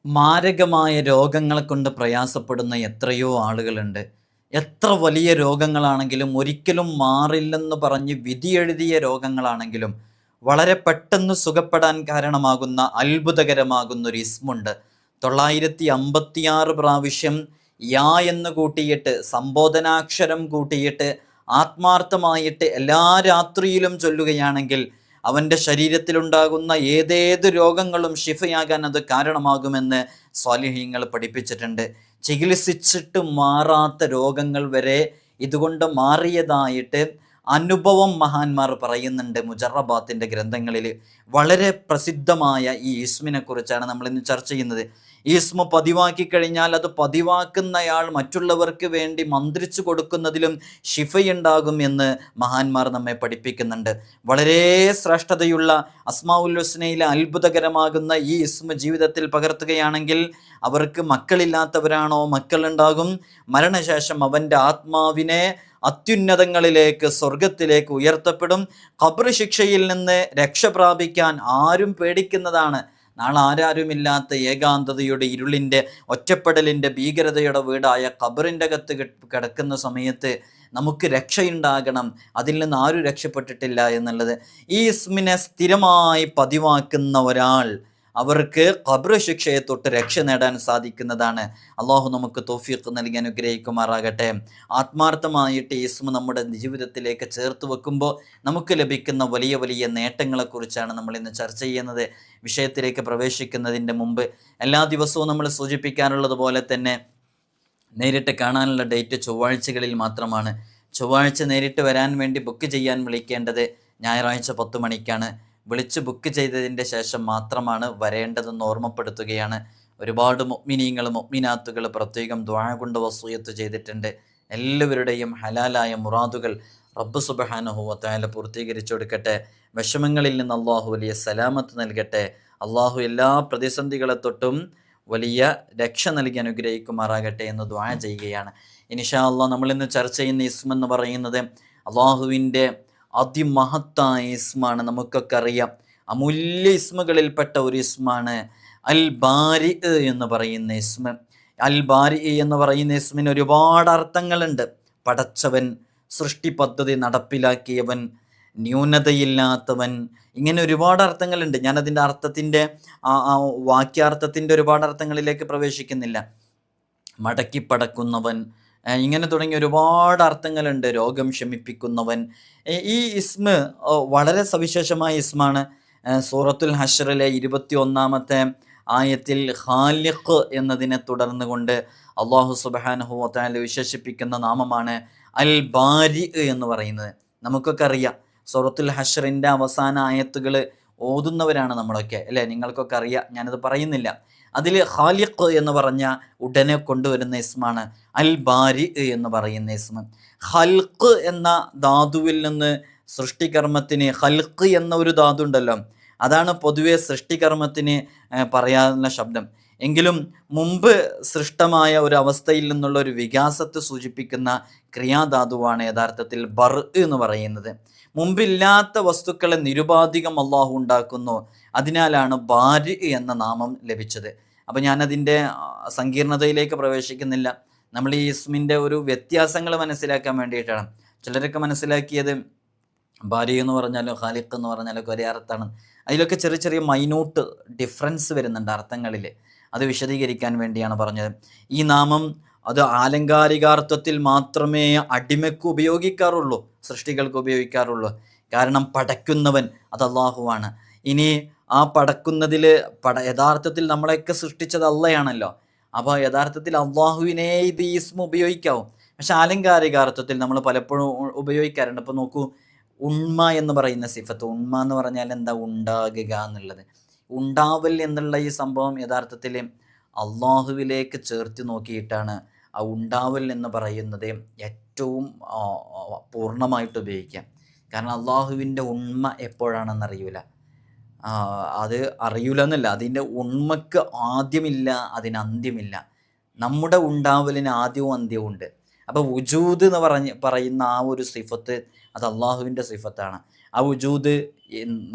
മാരകമായ രോഗങ്ങളെ കൊണ്ട് പ്രയാസപ്പെടുന്ന എത്രയോ ആളുകളുണ്ട്. എത്ര വലിയ രോഗങ്ങളാണെങ്കിലും ഒരിക്കലും മാറില്ലെന്ന് പറഞ്ഞ് വിധിയെഴുതിയ രോഗങ്ങളാണെങ്കിലും വളരെ പെട്ടെന്ന് സുഖപ്പെടാൻ കാരണമാകുന്ന അത്ഭുതകരമാകുന്നൊരു ഇസ്മുണ്ട്. 956 പ്രാവശ്യം യാ എന്ന് കൂട്ടിയിട്ട് സംബോധനാക്ഷരം കൂട്ടിയിട്ട് ആത്മാർത്ഥമായിട്ട് എല്ലാ രാത്രിയിലും ചൊല്ലുകയാണെങ്കിൽ അവൻ്റെ ശരീരത്തിലുണ്ടാകുന്ന ഏതേത് രോഗങ്ങളും ഷിഫയാകാൻ അത് കാരണമാകുമെന്ന് സ്വാലിഹീങ്ങൾ പഠിപ്പിച്ചിട്ടുണ്ട്. ചികിത്സിച്ചിട്ട് മാറാത്ത രോഗങ്ങൾ വരെ ഇതുകൊണ്ട് മാറിയതായിട്ട് അനുഭവം മഹാന്മാർ പറയുന്നുണ്ട് മുജറബാത്തിൻ്റെ ഗ്രന്ഥങ്ങളിൽ. വളരെ പ്രസിദ്ധമായ ഈ ഇസ്മിനെ കുറിച്ചാണ് നമ്മളിന്ന് ചർച്ച ചെയ്യുന്നത്. ഈ ഇസ്മ പതിവാക്കി കഴിഞ്ഞാൽ അത് പതിവാക്കുന്നയാൾ മറ്റുള്ളവർക്ക് വേണ്ടി മന്ത്രിച്ചു കൊടുക്കുന്നതിലും ശിഫയുണ്ടാകും എന്ന് മഹാന്മാർ നമ്മെ പഠിപ്പിക്കുന്നുണ്ട്. വളരെ ശ്രേഷ്ഠതയുള്ള അസ്മാഉൽ ഹുസ്നയിലെ അത്ഭുതകരമാകുന്ന ഈ ഇസ്മ ജീവിതത്തിൽ പകർത്തുകയാണെങ്കിൽ അവർക്ക് മക്കളില്ലാത്തവരാണോ മക്കളുണ്ടാകും. മരണശേഷം അവൻ്റെ ആത്മാവിനെ അത്യുന്നതങ്ങളിലേക്ക് സ്വർഗത്തിലേക്ക് ഉയർത്തപ്പെടും. ഖബർ ശിക്ഷയിൽ നിന്ന് രക്ഷ പ്രാപിക്കാൻ ആരും പേടിക്കുന്നതാണ്. നാളെ ആരാരുമില്ലാത്ത ഏകാന്തതയുടെ ഇരുളിൻ്റെ ഒറ്റപ്പെടലിൻ്റെ ഭീകരതയുടെ വീടായ ഖബറിൻ്റെ അകത്ത് കിടക്കുന്ന സമയത്ത് നമുക്ക് രക്ഷയുണ്ടാകണം. അതിൽ നിന്ന് ആരും രക്ഷപ്പെട്ടിട്ടില്ല എന്നുള്ളത്. ഈ ഇസ്മിനെ സ്ഥിരമായി പതിവാക്കുന്ന ഒരാൾ അവർക്ക് ഖബർ ശിക്ഷയെ തൊട്ട് രക്ഷ നേടാൻ സാധിക്കുന്നതാണ്. അള്ളാഹു നമുക്ക് തൗഫീഖ് നൽകി അനുഗ്രഹിക്കുമാറാകട്ടെ. ആത്മാർത്ഥമായിട്ട് ഇസ്മ നമ്മുടെ ജീവിതത്തിലേക്ക് ചേർത്ത് വെക്കുമ്പോൾ നമുക്ക് ലഭിക്കുന്ന വലിയ വലിയ നേട്ടങ്ങളെക്കുറിച്ചാണ് നമ്മൾ ഇന്ന് ചർച്ച ചെയ്യുന്നത്. വിഷയത്തിലേക്ക് പ്രവേശിക്കുന്നതിൻ്റെ മുമ്പ് എല്ലാ ദിവസവും നമ്മൾ സൂചിപ്പിക്കാറുള്ളത് പോലെ തന്നെ നേരിട്ട് കാണാനുള്ള ഡേറ്റ് ചൊവ്വാഴ്ചകളിൽ മാത്രമാണ്. ചൊവ്വാഴ്ച നേരിട്ട് വരാൻ വേണ്ടി ബുക്ക് ചെയ്യാൻ വിളിക്കേണ്ടത് ഞായറാഴ്ച 10 മണിക്കാണ്. വിളിച്ച് ബുക്ക് ചെയ്തതിൻ്റെ ശേഷം മാത്രമാണ് വരേണ്ടതെന്ന് ഓർമ്മപ്പെടുത്തുകയാണ്. ഒരുപാട് മുഅ്മിനീങ്ങൾ മുഅ്മിനാത്തുകൾ പ്രത്യേകം ദുആ കൊണ്ട് വസിയത്ത് ചെയ്തിട്ടുണ്ട്. എല്ലാവരുടെയും ഹലാലായ മുറാദുകൾ റബ്ബ് സുബ്ഹാനഹു വ തആല പൂർത്തീകരിച്ചു കൊടുക്കട്ടെ. വിഷമങ്ങളിൽ നിന്ന് അള്ളാഹു വലിയ സലാമത്ത് നൽകട്ടെ. അള്ളാഹു എല്ലാ പ്രതിസന്ധികളെ തൊട്ടും വലിയ രക്ഷ നൽകി അനുഗ്രഹിക്കുമാറാകട്ടെ എന്ന് ദുആ ചെയ്യുകയാണ്. ഇൻഷാ അള്ളാഹ് നമ്മളിന്ന് ചർച്ച ചെയ്യുന്ന ഇസ്മ എന്ന് പറയുന്നത് അള്ളാഹുവിൻ്റെ അതിമഹത്തായ ഇസ്മാണ്. നമുക്കൊക്കെ അറിയാം, അമൂല്യ ഇസ്മുകളിൽപ്പെട്ട ഒരു ഇസ്മാണ് അൽ ബാരി എന്ന് പറയുന്ന ഇസ്മ. അൽ ബാരി എന്ന് പറയുന്ന ഇസ്മിന് ഒരുപാട് അർത്ഥങ്ങളുണ്ട്. പടച്ചവൻ, സൃഷ്ടി പദ്ധതി നടപ്പിലാക്കിയവൻ, ന്യൂനതയില്ലാത്തവൻ, ഇങ്ങനെ ഒരുപാട് അർത്ഥങ്ങളുണ്ട്. ഞാനതിൻ്റെ അർത്ഥത്തിൻ്റെ വാക്യാർത്ഥത്തിൻ്റെ ഒരുപാട് അർത്ഥങ്ങളിലേക്ക് പ്രവേശിക്കുന്നില്ല. മടക്കിപ്പടക്കുന്നവൻ, ഇങ്ങനെ തുടങ്ങിയ ഒരുപാട് അർത്ഥങ്ങളുണ്ട്. രോഗം ശമിപ്പിക്കുന്നവൻ. ഈ ഇസ്മ വളരെ സവിശേഷമായ ഇസ്മാണ്. സൂറത്തുൽ ഹശ്റിലെ 21-ാമത്തെ ആയത്തിൽ ഖാലിഖ് എന്നതിനെ തുടർന്ന് കൊണ്ട് അള്ളാഹു സുബ്ഹാനഹു വ തആല വിശേഷിപ്പിക്കുന്ന നാമമാണ് അൽ ബാരി എന്ന് പറയുന്നത്. നമുക്കൊക്കെ അറിയാം, സൂറത്തുൽ ഹശ്റിൻ്റെ അവസാന ആയത്തുകൾ ഓതുന്നവരാണ് നമ്മളൊക്കെ, അല്ലേ? നിങ്ങൾക്കൊക്കെ അറിയാം, ഞാനത് പറയുന്നില്ല. അതിൽ ഖാലിഖ് എന്ന് പറഞ്ഞ ഉടനെ കൊണ്ടുവരുന്ന ഇസ്മാണ് അൽ ബാരി എന്ന് പറയുന്ന ഇസ്മ. ഖൽഖ് എന്ന ധാതുവിൽ നിന്ന് സൃഷ്ടികർമ്മത്തിന്, ഖൽഖ് എന്ന ഒരു ധാതു ഉണ്ടല്ലോ, അതാണ് പൊതുവെ സൃഷ്ടികർമ്മത്തിന് പറയാവുന്ന ശബ്ദം. എങ്കിലും മുമ്പ് സൃഷ്ടമായ ഒരു അവസ്ഥയിൽ നിന്നുള്ള ഒരു വികാസത്തെ സൂചിപ്പിക്കുന്ന ക്രിയാധാതുവാണ് യഥാർത്ഥത്തിൽ ബർ എന്ന് പറയുന്നത്. മുമ്പില്ലാത്ത വസ്തുക്കളെ നിരുപാധികം അള്ളാഹു ഉണ്ടാക്കുന്നു. അതിനാലാണ് ബാരി എന്ന നാമം ലഭിച്ചത്. അപ്പം ഞാനതിൻ്റെ സങ്കീർണതയിലേക്ക് പ്രവേശിക്കുന്നില്ല. നമ്മൾ ഈ ഇസ്മിൻ്റെ ഒരു വ്യത്യാസങ്ങൾ മനസ്സിലാക്കാൻ വേണ്ടിയിട്ടാണ്. ചിലരൊക്കെ മനസ്സിലാക്കിയത് ബാരി എന്ന് പറഞ്ഞാലോ ഖാലിഖ് എന്ന് പറഞ്ഞാലോ ഒരേ അർത്ഥമാണ്. അതിലൊക്കെ ചെറിയ ചെറിയ മൈന്യൂട്ട് ഡിഫറൻസ് വരുന്നുണ്ട് അർത്ഥങ്ങളിൽ. അത് വിശദീകരിക്കാൻ വേണ്ടിയാണ് പറഞ്ഞത്. ഈ നാമം അത് ആലങ്കാരികാർത്ഥത്തിൽ മാത്രമേ അടിമയ്ക്ക് ഉപയോഗിക്കാറുള്ളൂ, സൃഷ്ടികൾക്ക് ഉപയോഗിക്കാറുള്ളൂ. കാരണം പടയ്ക്കുന്നവൻ അത് അള്ളാഹുവാണ്. ഇനി ആ പടക്കുന്നതിൽ യഥാർത്ഥത്തിൽ നമ്മളെയൊക്കെ സൃഷ്ടിച്ചത് അള്ളയാണല്ലോ. അപ്പോൾ യഥാർത്ഥത്തിൽ അള്ളാഹുവിനെ ഇത് ഇസ്മ ഉപയോഗിക്കാവും. പക്ഷെ ആലങ്കാരികാർത്ഥത്തിൽ നമ്മൾ പലപ്പോഴും ഉപയോഗിക്കാറുണ്ട്. അപ്പോൾ നോക്കൂ, ഉണ്മ എന്ന് പറയുന്ന സിഫത്ത്. ഉണ്മ എന്ന് പറഞ്ഞാൽ എന്താ? ഉണ്ടാകുക എന്നുള്ളത്. ഉണ്ടാവൽ എന്നുള്ള ഈ സംഭവം യഥാർത്ഥത്തിൽ അള്ളാഹുവിലേക്ക് ചേർത്ത് നോക്കിയിട്ടാണ് ആ ഉണ്ടാവൽ എന്ന് പറയുന്നത് ഏറ്റവും പൂർണ്ണമായിട്ട് ഉപയോഗിക്കാം. കാരണം അള്ളാഹുവിൻ്റെ ഉണ്മ എപ്പോഴാണെന്നറിയില്ല. അത് അറിയില്ല എന്നല്ല, അതിൻ്റെ ഉണ്മക്ക് ആദ്യമില്ല, അതിന് അന്ത്യമില്ല. നമ്മുടെ ഉണ്ടാവലിന് ആദ്യവും അന്ത്യവും ഉണ്ട്. അപ്പോൾ വുജൂദ് എന്ന് പറയുന്ന ആ ഒരു സിഫത്ത് അത് അള്ളാഹുവിൻ്റെ സിഫത്താണ്. ആ വുജൂദ്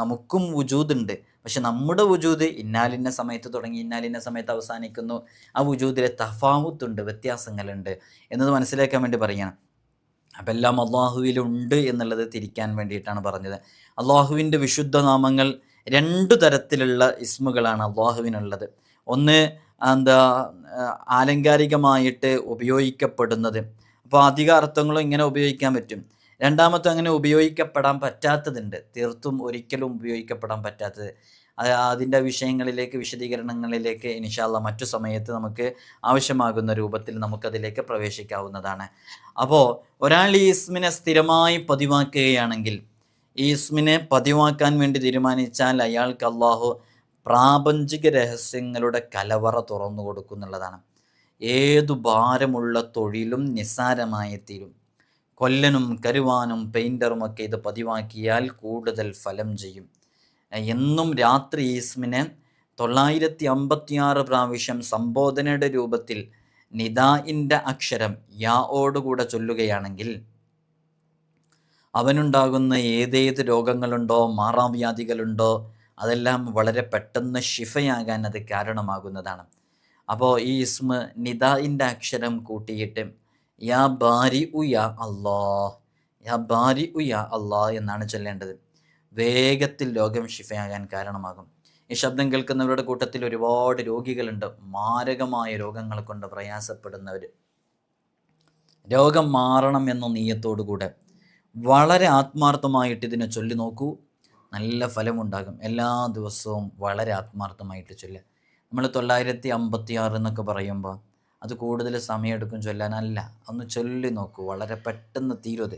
നമുക്കും വുജൂദുണ്ട്, പക്ഷെ നമ്മുടെ വുജൂദ് ഇന്നാലിന്ന സമയത്ത് തുടങ്ങി ഇന്നാലിന്ന സമയത്ത് അവസാനിക്കുന്നു. ആ വുജൂദിലെ തഫാവുത്തുണ്ട്, വ്യത്യാസങ്ങളുണ്ട് എന്നത് മനസ്സിലാക്കാൻ വേണ്ടി പറയുകയാണ്. അപ്പം എല്ലാം അള്ളാഹുവിലുണ്ട് എന്നുള്ളത് തിരിക്കാൻ വേണ്ടിയിട്ടാണ് പറഞ്ഞത്. അള്ളാഹുവിൻ്റെ വിശുദ്ധ നാമങ്ങൾ 2 തരത്തിലുള്ള ഇസ്മുകളാണ് അള്ളാഹുവിനുള്ളത്. ഒന്ന് എന്താ ആലങ്കാരികമായിട്ട് ഉപയോഗിക്കപ്പെടുന്നത്, അപ്പോൾ അധിക അർത്ഥങ്ങളും ഇങ്ങനെ ഉപയോഗിക്കാൻ പറ്റും. രണ്ടാമത്തെ അങ്ങനെ ഉപയോഗിക്കപ്പെടാൻ പറ്റാത്തതുണ്ട്, തീർത്തും ഒരിക്കലും ഉപയോഗിക്കപ്പെടാൻ പറ്റാത്തത്. അതിൻ്റെ വിഷയങ്ങളിലേക്ക്, വിശദീകരണങ്ങളിലേക്ക് ഇൻഷാ അല്ലാഹ് മറ്റു സമയത്ത് നമുക്ക് ആവശ്യമാകുന്ന രൂപത്തിൽ നമുക്കതിലേക്ക് പ്രവേശിക്കാവുന്നതാണ്. അപ്പോൾ ഒരാൾ ഈ ഇസ്മിനെ സ്ഥിരമായി പതിവാക്കുകയാണെങ്കിൽ, ഈ ഇസ്മിനെ പതിവാക്കാൻ വേണ്ടി തീരുമാനിച്ചാൽ അയാൾക്ക് അള്ളാഹു പ്രാപഞ്ചിക രഹസ്യങ്ങളുടെ കലവറ തുറന്നു കൊടുക്കുന്നുള്ളതാണ്. ഏതു ഭാരമുള്ള തൊഴിലും നിസ്സാരമായി തീരും. കൊല്ലനും കരുവാനും പെയിൻറ്ററുമൊക്കെ ഇത് പതിവാക്കിയാൽ കൂടുതൽ ഫലം ചെയ്യും. എന്നും രാത്രി ഈസ്മിനെ 956 പ്രാവശ്യം സംബോധനയുടെ രൂപത്തിൽ നിദാഇൻ്റെ അക്ഷരം യാഓടുകൂടെ ചൊല്ലുകയാണെങ്കിൽ അവനുണ്ടാകുന്ന ഏതേത് രോഗങ്ങളുണ്ടോ, മാറാവ്യാധികളുണ്ടോ, അതെല്ലാം വളരെ പെട്ടെന്ന് ഷിഫയാകാൻ അത് കാരണമാകുന്നതാണ്. അപ്പോൾ ഈ ഇസ്മ നിദാഇൻ്റെ അക്ഷരം കൂട്ടിയിട്ട് യാ ബാരി ഉ യാ അല്ലാ, യാ ബാരി ഉ യാ അല്ലാ എന്നാണ് ചൊല്ലേണ്ടത്. വേഗത്തിൽ രോഗം ഷിഫയാകാൻ കാരണമാകും. ഈ ശബ്ദം കേൾക്കുന്നവരുടെ കൂട്ടത്തിൽ ഒരുപാട് രോഗികളുണ്ട്, മാരകമായ രോഗങ്ങൾ കൊണ്ട് പ്രയാസപ്പെടുന്നവർ. രോഗം മാറണം എന്ന നീയത്തോടുകൂടെ വളരെ ആത്മാർത്ഥമായിട്ട് ഇതിനെ ചൊല്ലി നോക്കൂ, നല്ല ഫലമുണ്ടാകും. എല്ലാ ദിവസവും വളരെ ആത്മാർത്ഥമായിട്ട് ചൊല്ലുക. നമ്മൾ 956 എന്നൊക്കെ പറയുമ്പോൾ അത് കൂടുതൽ സമയമെടുക്കും ചൊല്ലാനല്ല, ഒന്ന് ചൊല്ലി നോക്കൂ, വളരെ പെട്ടെന്ന് തീരുത്.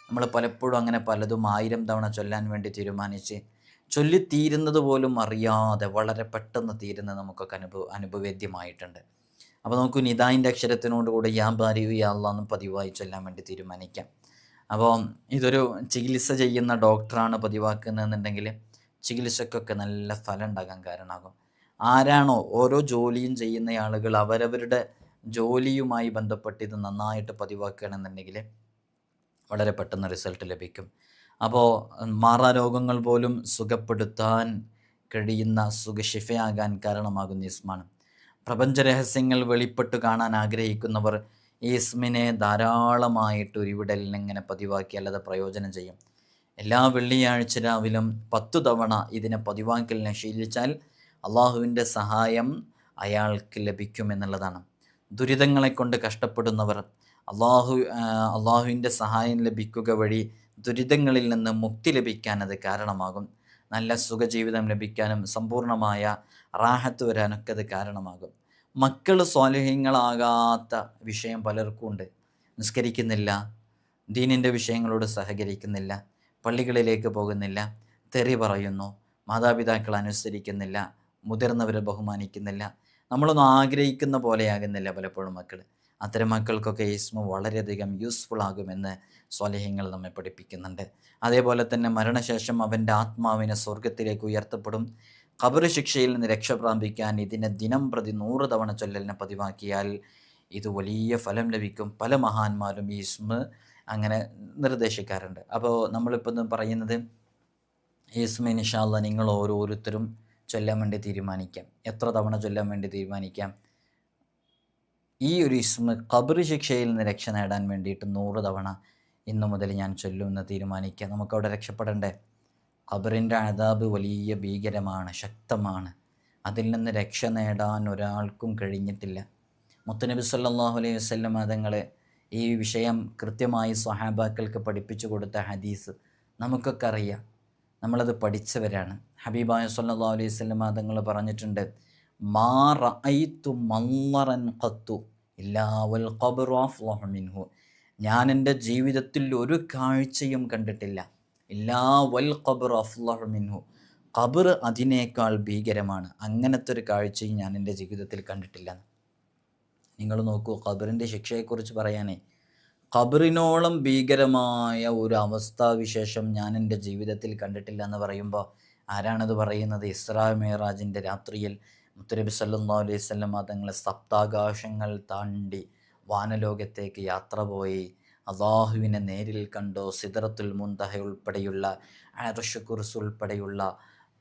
നമ്മൾ പലപ്പോഴും അങ്ങനെ പലതും 1000 തവണ ചൊല്ലാൻ വേണ്ടി തീരുമാനിച്ച് ചൊല്ലിത്തീരുന്നത് പോലും അറിയാതെ വളരെ പെട്ടെന്ന് തീരുന്നത് നമുക്കൊക്കെ അനുഭവേദ്യമായിട്ടുണ്ട്. അപ്പോൾ നമുക്ക് നിദായിൻ്റെ അക്ഷരത്തിനോട് കൂടെ യാ ബാരി യാ അല്ലാ എന്ന് പതിവായി ചൊല്ലാൻ വേണ്ടി തീരുമാനിക്കാം. അപ്പോൾ ഇതൊരു ചികിത്സ ചെയ്യുന്ന ഡോക്ടറാണ് പതിവാക്കുന്നതെന്നുണ്ടെങ്കിൽ ചികിത്സക്കൊക്കെ നല്ല ഫലം ഉണ്ടാകാൻ കാരണമാകും. ആരാണോ ഓരോ ജോലിയും ചെയ്യുന്ന ആളുകൾ അവരവരുടെ ജോലിയുമായി ബന്ധപ്പെട്ട് ഇത് നന്നായിട്ട് പതിവാക്കുകയാണെന്നുണ്ടെങ്കിൽ വളരെ പെട്ടെന്ന് റിസൾട്ട് ലഭിക്കും. അപ്പോൾ മാറാരോഗങ്ങൾ പോലും സുഖപ്പെടുത്താൻ കഴിയുന്ന സുഖശിഫയാകാൻ കാരണമാകുന്ന ഇസ്മാണ്. പ്രപഞ്ചരഹസ്യങ്ങൾ വെളിപ്പെട്ട് കാണാൻ ആഗ്രഹിക്കുന്നവർ ഈ ഇസ്മിനെ ധാരാളമായിട്ട് ഉരുവിടലിന് ഇങ്ങനെ പതിവാക്കിയാൽ അത് പ്രയോജനം ചെയ്യും. എല്ലാ വെള്ളിയാഴ്ച രാവിലും 10 തവണ ഇതിനെ പതിവാക്കലിനെ ശീലിച്ചാൽ അള്ളാഹുവിൻ്റെ സഹായം അയാൾക്ക് ലഭിക്കുമെന്നുള്ളതാണ്. ദുരിതങ്ങളെ കൊണ്ട് കഷ്ടപ്പെടുന്നവർ അള്ളാഹുവിൻ്റെ സഹായം ലഭിക്കുക വഴി ദുരിതങ്ങളിൽ നിന്ന് മുക്തി ലഭിക്കാൻ അത് കാരണമാകും. നല്ല സുഖജീവിതം ലഭിക്കാനും സമ്പൂർണമായ റാഹത്ത് വരാനൊക്കെ അത് കാരണമാകും. മക്കൾ സ്വാലിഹ്യങ്ങളാകാത്ത വിഷയം പലർക്കും ഉണ്ട്. നിസ്കരിക്കുന്നില്ല, ദീനിൻ്റെ വിഷയങ്ങളോട് സഹകരിക്കുന്നില്ല, പള്ളികളിലേക്ക് പോകുന്നില്ല, തെറി പറയുന്നു, മാതാപിതാക്കൾ അനുസരിക്കുന്നില്ല, മുതിർന്നവരെ ബഹുമാനിക്കുന്നില്ല, നമ്മളൊന്നും ആഗ്രഹിക്കുന്ന പോലെയാകുന്നില്ല പലപ്പോഴും മക്കൾ. അത്തരം മക്കൾക്കൊക്കെ ഇസ്മ വളരെയധികം യൂസ്ഫുൾ ആകുമെന്ന് സ്വാലിഹ്യങ്ങൾ നമ്മെ പഠിപ്പിക്കുന്നുണ്ട്. അതേപോലെ തന്നെ മരണശേഷം അവൻ്റെ ആത്മാവിനെ സ്വർഗത്തിലേക്ക് ഉയർത്തപ്പെടും. ഖബർ ശിക്ഷയിൽ നിന്ന് രക്ഷ പ്രാപിക്കാൻ ഇതിനെ ദിനം പ്രതി 100 തവണ ചൊല്ലലിനെ പതിവാക്കിയാൽ ഇത് വലിയ ഫലം ലഭിക്കും. പല മഹാന്മാരും ഈ ഇസ്മ അങ്ങനെ നിർദ്ദേശിക്കാറുണ്ട്. അപ്പോൾ നമ്മളിപ്പോൾ പറയുന്നത് ഈ ഇസ്മ ഇൻഷാ അല്ലാഹ് നിങ്ങൾ ഓരോരുത്തരും ചൊല്ലാൻ വേണ്ടി തീരുമാനിക്കാം. എത്ര തവണ ചൊല്ലാൻ വേണ്ടി തീരുമാനിക്കാം? ഈ ഒരു ഇസ്മ ഖബർ ശിക്ഷയിൽ നിന്ന് രക്ഷ നേടാൻ വേണ്ടിയിട്ട് 100 തവണ ഇന്നു മുതൽ ഞാൻ ചൊല്ലുമെന്ന് തീരുമാനിക്കുക. നമുക്കവിടെ രക്ഷപ്പെടണ്ടേ? ഖബറിൻ്റെ അദാബ് വലിയ ഭീകരമാണ്, ശക്തമാണ്. അതിൽ നിന്ന് രക്ഷ നേടാൻ ഒരാൾക്കും കഴിഞ്ഞിട്ടില്ല. മുത്തുനബി സല്ലല്ലാഹു അലൈഹി വസല്ലം തങ്ങൾ ഈ വിഷയം കൃത്യമായി സ്വഹാബാക്കൾക്ക് പഠിപ്പിച്ചു കൊടുത്ത ഹദീസ് നമുക്കൊക്കെ അറിയാം, നമ്മളത് പഠിച്ചവരാണ്. ഹബീബായ സല്ലല്ലാഹു അലൈഹി വസല്ലം തങ്ങൾ പറഞ്ഞിട്ടുണ്ട്, മാ റഅയ്തു മൻളറൻ ഖത്തു ഇല്ലാ വൽ ഖബ്റു അഫ്ളഹു മിൻഹു. ഞാൻ എൻ്റെ ജീവിതത്തിൽ ഒരു കാഴ്ചയും കണ്ടിട്ടില്ല, ഇല്ലാ വൽ ഖബ്റു അഫ്ളഹു മിൻഹു, ഖബർ അതിനേക്കാൾ ഭീകരമാണ്, അങ്ങനത്തെ ഒരു കാഴ്ചയും ഞാൻ എൻ്റെ ജീവിതത്തിൽ കണ്ടിട്ടില്ല. നിങ്ങൾ നോക്കൂ, ഖബറിൻ്റെ ശിക്ഷയെക്കുറിച്ച് പറയാനേ, ഖബറിനോളം ഭീകരമായ ഒരു അവസ്ഥാവിശേഷം ഞാൻ എൻ്റെ ജീവിതത്തിൽ കണ്ടിട്ടില്ല എന്ന് പറയുമ്പോൾ ആരാണത് പറയുന്നത്? ഇസ്രാ മിഅ്റാജിൻ്റെ രാത്രിയിൽ മുത്തുനബി സല്ലല്ലാഹു അലൈഹി വസല്ലം തങ്ങളെ സപ്താകാശങ്ങൾ താണ്ടി വാനലോകത്തേക്ക് യാത്ര പോയി അള്ളാഹുവിനെ നേരിൽ കണ്ടോ, സിദ്റത്തുൽ മുൻതഹ ഉൾപ്പെടെയുള്ള അർശ് കുർസി ഉൾപ്പെടെയുള്ള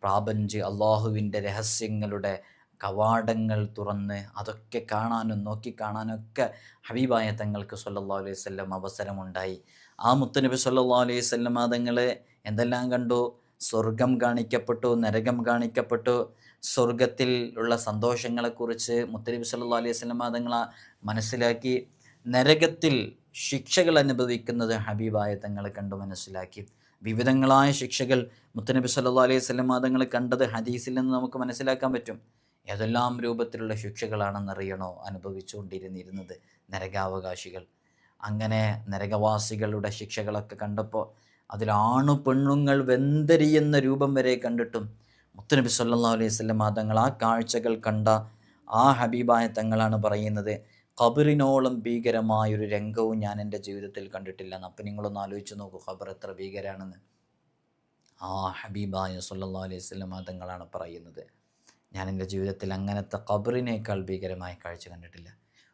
പ്രാപഞ്ച് അള്ളാഹുവിൻ്റെ രഹസ്യങ്ങളുടെ കവാടങ്ങൾ തുറന്ന് അതൊക്കെ കാണാനും നോക്കിക്കാണാനൊക്കെ ഹബീബായ തങ്ങൾക്ക് സല്ലല്ലാഹു അലൈഹി വസല്ലം അവസരമുണ്ടായി. ആ മുത്തുനബി സല്ലല്ലാഹു അലൈഹി വസല്ലം തങ്ങൾ എന്തെല്ലാം കണ്ടു? സ്വർഗം കാണിക്കപ്പെട്ടു, നരകം കാണിക്കപ്പെട്ടു. സ്വർഗത്തിൽ ഉള്ള സന്തോഷങ്ങളെക്കുറിച്ച് മുത്തുനബി സല്ലല്ലാഹു അലൈഹി വസല്ലം തങ്ങൾ മനസ്സിലാക്കി. നരകത്തിൽ ശിക്ഷകൾ അനുഭവിക്കുന്നത് ഹബീബായ തങ്ങൾ കണ്ടു മനസ്സിലാക്കി. വിവിധങ്ങളായ ശിക്ഷകൾ മുത്തുനബി സല്ലല്ലാഹു അലൈഹി വസല്ലം തങ്ങൾ കണ്ടത് ഹദീസിൽ നിന്ന് നമുക്ക് മനസ്സിലാക്കാൻ പറ്റും. ഏതെല്ലാം രൂപത്തിലുള്ള ശിക്ഷകളാണെന്നറിയണോ അനുഭവിച്ചുകൊണ്ടിരുന്നിരുന്നത് നരകാവകാശികൾ. അങ്ങനെ നരകവാസികളുടെ ശിക്ഷകളൊക്കെ കണ്ടപ്പോൾ അതിലാണു പെണ്ണുങ്ങൾ വെന്തരിയുന്ന രൂപം വരെ കണ്ടിട്ടും മുത്തുനബി സല്ലല്ലാഹു അലൈഹി വസല്ലം തങ്ങൾ ആ കാഴ്ചകൾ കണ്ട ആ ഹബീബായ തങ്ങളാണ് പറയുന്നത്, ഖബറിനോളം ഭീകരമായൊരു രംഗവും ഞാൻ എൻ്റെ ജീവിതത്തിൽ കണ്ടിട്ടില്ല. അപ്പം നിങ്ങളൊന്ന് ആലോചിച്ച് നോക്കൂ, ഖബർ എത്ര ഭീകരാണെന്ന്. ആ ഹബീബായ സല്ലല്ലാഹു അലൈഹി വസല്ലം തങ്ങളാണ് പറയുന്നത്, ഞാൻ എൻ്റെ ജീവിതത്തിൽ അങ്ങനത്തെ ഖബറിനേക്കാൾ ഭീകരമായ കാഴ്ച കണ്ടിട്ടില്ല.